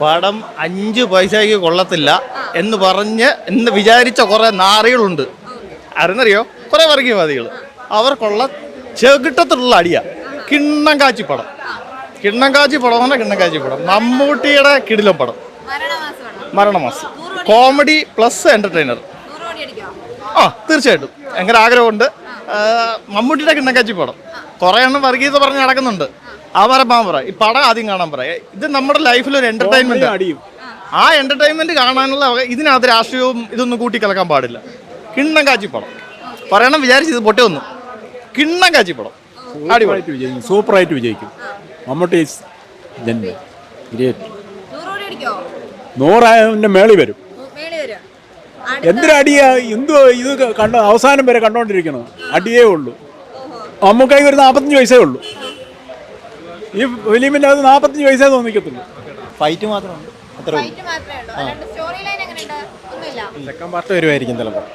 പടം 5 പൈസയ്ക്ക് കൊള്ളത്തില്ല എന്ന് വിചാരിച്ച കുറെ നാറികളുണ്ട്. ആരെന്നറിയോ? കുറെ വർഗീയവാദികൾ. അവർക്കുള്ള ചെകിട്ടത്തിലുള്ള അടിയ കിണ്ണം കാച്ചി പടം മമ്മൂട്ടിയുടെ കിടിലം പടം. മരണമാസം കോമഡി പ്ലസ് എന്റർടൈനർ. തീർച്ചയായിട്ടും ഭയങ്കര ആഗ്രഹമുണ്ട്. മമ്മൂട്ടിയുടെ കിണ്ണം കാച്ചി പടം. കുറെ എണ്ണം വർഗീയത പറഞ്ഞ് നടക്കുന്നുണ്ട്. ഈ പടം ആദ്യം കാണാൻ പറയാം. ഇത് നമ്മുടെ ലൈഫിൽ ഒരു എന്റർടൈൻമെന്റ്. ആ എന്റർടൈൻമെന്റ് കാണാനുള്ള ഇതിനകത്ത് രാഷ്ട്രീയവും ഇതൊന്നും കൂട്ടിക്കലക്കാൻ പാടില്ല. കിണ്ണം കാച്ചി പടം പറയണം വിചാരിച്ച് ഇത് പൊട്ടി വന്നു. കിണ്ണം കാച്ചി പടം അടിപൊളിയായിട്ട് വിജയിക്കും. സൂപ്പറായിട്ട് വിജയിക്കും. മമ്മൂട്ടി നൂറായിരം മേളി വരും. എന്തൊരടിയാ എന്തോ ഇത് കണ്ട അവസാനം വരെ കണ്ടോണ്ടിരിക്കണം. അടിയേ ഉള്ളൂ. മമ്മൂക്കായി ഒരു 45 വയസ്സേ ഉള്ളൂ. ഈ ഫിലിമിൻ്റെ അത് 45 വയസ്സേ തോന്നിക്കത്തുള്ളൂ. ഫൈറ്റ് മാത്രമാണ്. സെക്കൻഡ് പാർട്ട് വരുമായിരിക്കും ചിലപ്പോൾ.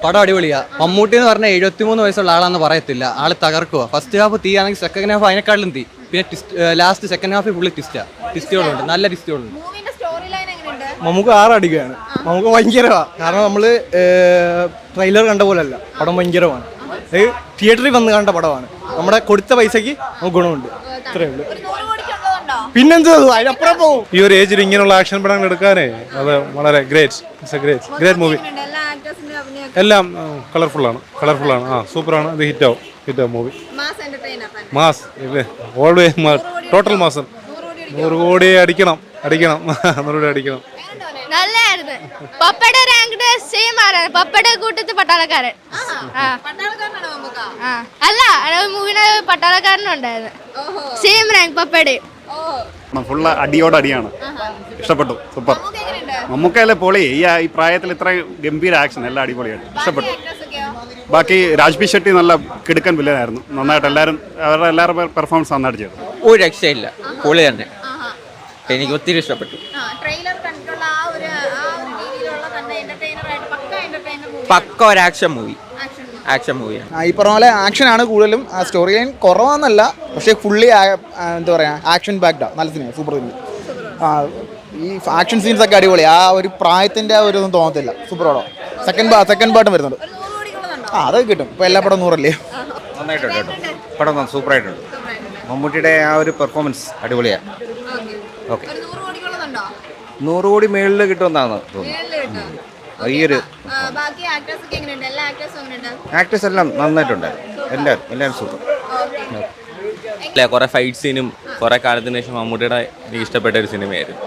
പടം അടിപൊളിയാ. മമ്മൂട്ടി എന്ന് പറഞ്ഞാൽ 73 വയസ്സുള്ള ആളാന്ന് പറയത്തില്ല. ആള് തകർക്കുക. ഫസ്റ്റ് ഹാഫ് തീയാണെങ്കിൽ സെക്കൻഡ് ഹാഫ് അതിനെക്കാളും തീ. പിന്നെ ലാസ്റ്റ് സെക്കൻഡ് ഹാഫ് ഫുള്ള് ട്വിസ്റ്റുകളുണ്ട്. നല്ല ട്വിസ്റ്റുകളുണ്ട്. നമുക്ക് 6 അടിക്കുകയാണ്. നമുക്ക് ഭയങ്കരമാണ്. കാരണം നമ്മൾ ട്രെയിലർ കണ്ട പോലല്ല, പടം ഭയങ്കരമാണ്. തിയേറ്ററിൽ വന്ന് കണ്ട പടമാണ്. നമ്മുടെ കൊടുത്ത പൈസക്ക് നമുക്ക് ഗുണമുണ്ട്. ഇത്രയേ ഉള്ളൂ. പിന്നെന്താ അതിനപ്പുറം പോകും. ഈ ഒരു ഏജിൽ ഇങ്ങനെയുള്ള ആക്ഷൻ പടങ്ങൾ എടുക്കാനേ അത് വളരെ ഗ്രേറ്റ് മൂവി. എല്ലാം കളർഫുള്ളാണ്. സൂപ്പറാണ്. ഇത് ഹിറ്റാവും മൂവി. മാസ് ഓൾവേസ് ടോട്ടൽ മാസം. 100 കോടി അടിക്കണം. 100 കോടി അടിക്കണം. നല്ലായിരുന്നു. പപ്പയുടെ റാങ്ക് സെയിം ആണ്. പപ്പയുടെ കൂട്ടത്തിൽ പട്ടാളക്കാരൻ. അല്ല മൂവിന് പട്ടാളക്കാരനുണ്ടായിരുന്നു. സെയിം റാങ്ക് പപ്പയുടെ. ഫുള്ള് അടിയാണ്. ഇഷ്ടപ്പെട്ടു. സൂപ്പർ. മമ്മൂക്കയിലെ പൊളി. ഈ പ്രായത്തിൽ ഇത്രയും ഗംഭീര ആക്ഷൻ എല്ലാം അടിപൊളിയായിട്ട് ഇഷ്ടപ്പെട്ടു. ബാക്കി രാജ്ബി ഷെട്ടി നല്ല കിടുക്കൻ വില്ലനായിരുന്നു. നന്നായിട്ട് എല്ലാവരുടെ പെർഫോമൻസ് നന്നായിട്ട് ചെയ്തു. ഒരു രക്ഷയില്ല. പൊളി തന്നെ. എനിക്ക് ഒത്തിരി ഇഷ്ടപ്പെട്ടു. പക്ക ഒരു ആക്ഷൻ മൂവിയാണ്. ഈ പറഞ്ഞ പോലെ ആക്ഷനാണ് കൂടുതലും. സ്റ്റോറി ലൈൻ കുറവാന്നല്ല, പക്ഷേ ഫുള്ളി എന്താ പറയുക, ആക്ഷൻ ബാക്ക്ഡാ. നല്ല സിനിമ, സൂപ്പർ സിനിമ. ഈ ആക്ഷൻ സീൻസ് ഒക്കെ അടിപൊളി. ആ ഒരു പ്രായത്തിന്റെ ഒരു ഒന്നും തോന്നത്തില്ല. സൂപ്പർ പടം. സെക്കൻഡ് പാർട്ടും വരുന്നുണ്ട്. അതൊക്കെ കിട്ടും. ഇപ്പൊ എല്ലാ പടം 100 അല്ലേ. നന്നായിട്ടുണ്ട് കേട്ടോ. പടം സൂപ്പറായിട്ടുണ്ട്. മമ്മൂട്ടിയുടെ ആ ഒരു പെർഫോമൻസ് അടിപൊളിയാണ്. ഓക്കെ. 100 കോടി മേളിൽ കിട്ടുമെന്നാണ് തോന്നുന്നത്. ഈ ഒരു ആക്ടേഴ്സ് എല്ലാം നന്നായിട്ടുണ്ട്. എല്ലാവരും സൂപ്പർ. അല്ലേ, കുറെ ഫൈറ്റ് സീനും കുറെ കാലത്തിന് ശേഷം മമ്മൂട്ടിയുടെ എനിക്ക് ഇഷ്ടപ്പെട്ട ഒരു സിനിമയായിരുന്നു.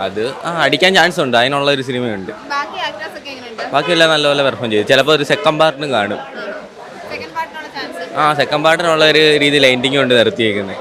അത് അടിക്കാൻ ചാൻസ് ഉണ്ട്. അതിനുള്ള ഒരു സിനിമയുണ്ട്. ബാക്കിയെല്ലാം നല്ലപോലെ പെർഫോം ചെയ്തു. ചിലപ്പോൾ ഒരു സെക്കൻഡ് പാർട്ടിനും കാണും. സെക്കൻഡ് പാർട്ടിനുള്ള ഒരു രീതിയിൽ എൻഡിങ് കൊണ്ട് നിർത്തിയേക്കുന്നത്.